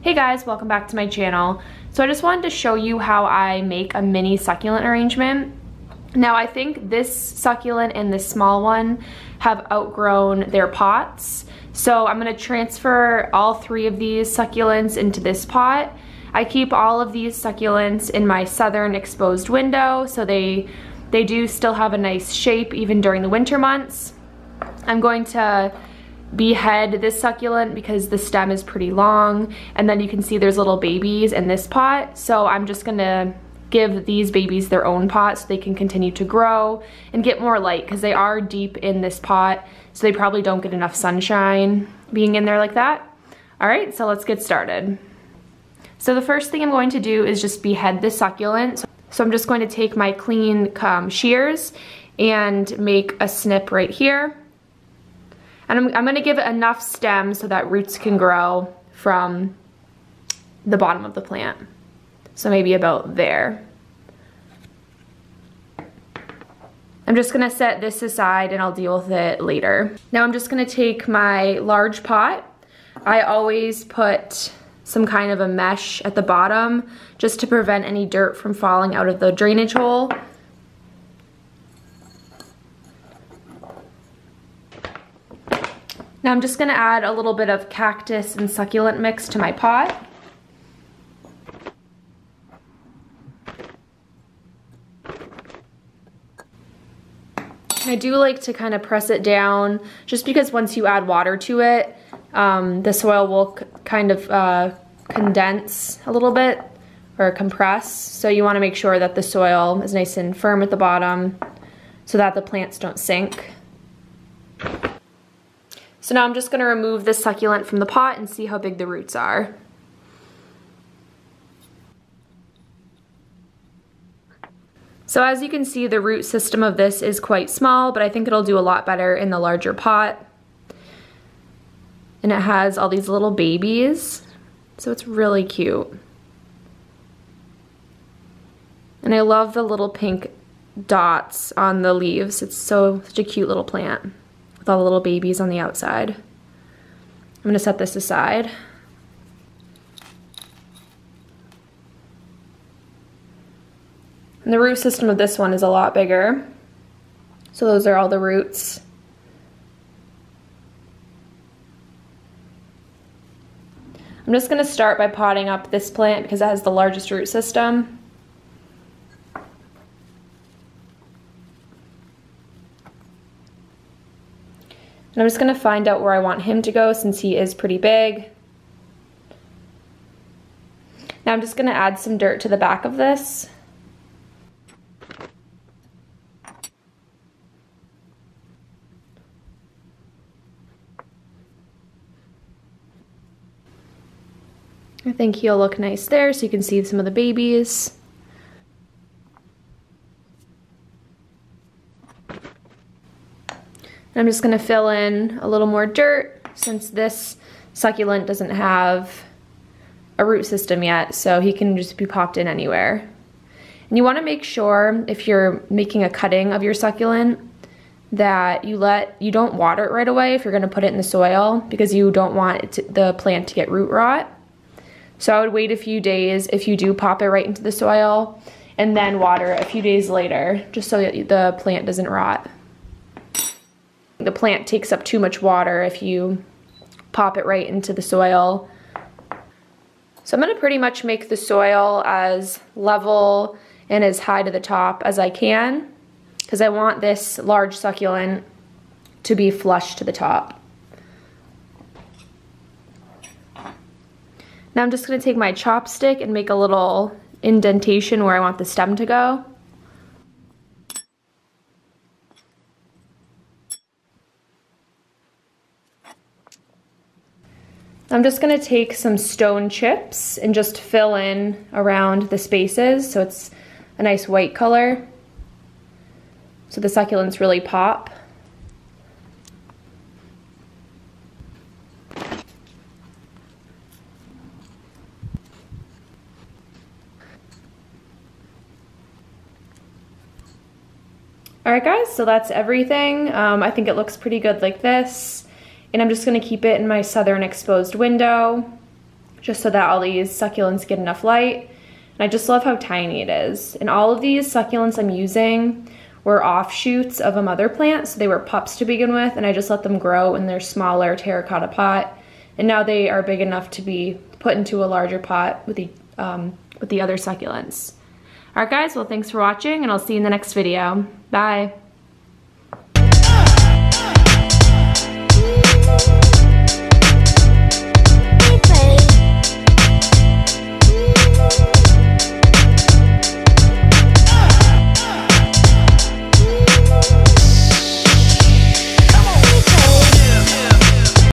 Hey guys, welcome back to my channel. So I just wanted to show you how I make a mini succulent arrangement. Now I think this succulent and this small one have outgrown their pots. So I'm gonna transfer all three of these succulents into this pot. I keep all of these succulents in my southern exposed window, so they do still have a nice shape even during the winter months. I'm going to behead this succulent because the stem is pretty long, and then you can see there's little babies in this pot, so I'm just gonna give these babies their own pot so they can continue to grow and get more light, because they are deep in this pot, so they probably don't get enough sunshine being in there like that. All right, so let's get started. So the first thing I'm going to do is just behead this succulent. So I'm just going to take my clean shears and make a snip right here. And I'm gonna give it enough stem so that roots can grow from the bottom of the plant. So maybe about there. I'm just gonna set this aside and I'll deal with it later. Now I'm just gonna take my large pot. I always put some kind of a mesh at the bottom just to prevent any dirt from falling out of the drainage hole. Now I'm just gonna add a little bit of cactus and succulent mix to my pot. I do like to kind of press it down just because once you add water to it, the soil will kind of condense a little bit or compress. So you wanna make sure that the soil is nice and firm at the bottom so that the plants don't sink. So now I'm just gonna remove this succulent from the pot and see how big the roots are. So as you can see, the root system of this is quite small, but I think it'll do a lot better in the larger pot. And it has all these little babies, so it's really cute. And I love the little pink dots on the leaves. It's such a cute little plant with all the little babies on the outside. I'm gonna set this aside. And the root system of this one is a lot bigger. So those are all the roots. I'm just gonna start by potting up this plant because it has the largest root system. And I'm just gonna find out where I want him to go since he is pretty big. Now I'm just gonna add some dirt to the back of this. I think he'll look nice there so you can see some of the babies. I'm just gonna fill in a little more dirt since this succulent doesn't have a root system yet, so he can just be popped in anywhere. And you wanna make sure if you're making a cutting of your succulent that you don't water it right away if you're gonna put it in the soil, because you don't want the plant to get root rot. So I would wait a few days if you do pop it right into the soil and then water a few days later just so that the plant doesn't rot. The plant takes up too much water if you pop it right into the soil. So I'm gonna pretty much make the soil as level and as high to the top as I can because I want this large succulent to be flush to the top. Now I'm just gonna take my chopstick and make a little indentation where I want the stem to go. I'm just gonna take some stone chips and just fill in around the spaces so it's a nice white color so the succulents really pop. Alright guys, so that's everything. I think it looks pretty good like this. And I'm just gonna keep it in my southern exposed window. just so that all these succulents get enough light. And I just love how tiny it is. And all of these succulents I'm using were offshoots of a mother plant, so they were pups to begin with, and I just let them grow in their smaller terracotta pot. And now they are big enough to be put into a larger pot with the other succulents. All right, guys, well, thanks for watching, and I'll see you in the next video. Bye.